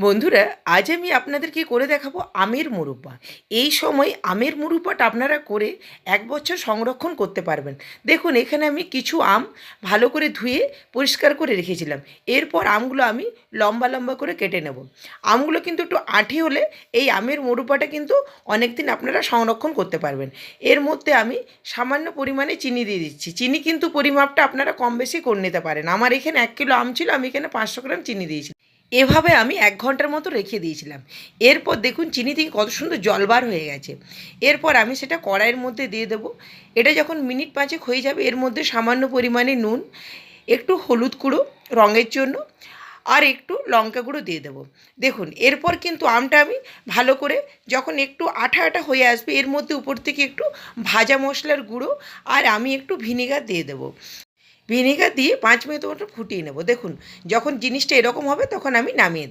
বন্ধুরা, আজ আমি আপনাদেরকে করে দেখাবো আমের মুরব্বা। এই সময় আমের মুরব্বাটা আপনারা করে ১ বছর সংরক্ষণ করতে পারবেন। দেখুন, এখানে আমি কিছু আম ভালো করে ধুয়ে পরিষ্কার করে রেখেছিলাম। এরপর আমগুলো আমি লম্বা লম্বা করে কেটে নেব। আমগুলো কিন্তু একটু আঁটি হলে এই আমের মুরব্বাটা কিন্তু অনেক দিন আপনারা সংরক্ষণ করতে পারবেন। এর মধ্যে আমি সামান্য পরিমাণে চিনি দিয়ে দিচ্ছি। চিনি কিন্তু পরিমাপটা আপনারা কম বেশি করে নিতে পারেন। আমার এখানে ১ কিলো আম ছিল, আমি এখানে ৫০০ গ্রাম চিনি দিয়েছি। এভাবে আমি ১ ঘন্টার মতো রেখে দিয়েছিলাম। এরপর দেখুন, চিনি থেকে কত সুন্দর জল বার হয়ে গেছে। এরপর আমি সেটা কড়াইয়ের মধ্যে দিয়ে দেবো। এটা যখন মিনিট ৫ হয়ে যাবে, এর মধ্যে সামান্য পরিমাণে নুন, একটু হলুদ গুঁড়ো রঙের জন্য, আর একটু লঙ্কা গুঁড়ো দিয়ে দেবো। দেখুন, এরপর কিন্তু আমটা আমি ভালো করে যখন একটু আঠা আঠা হয়ে আসবে, এর মধ্যে উপর থেকে একটু ভাজা মশলার গুঁড়ো আর আমি একটু ভিনেগার দিয়ে দেবো। ভিনেগার দিয়ে ৫ মিনিট মতো ফুটিয়ে নেব। দেখুন, যখন জিনিসটা এরকম হবে তখন আমি নামিয়ে দেব।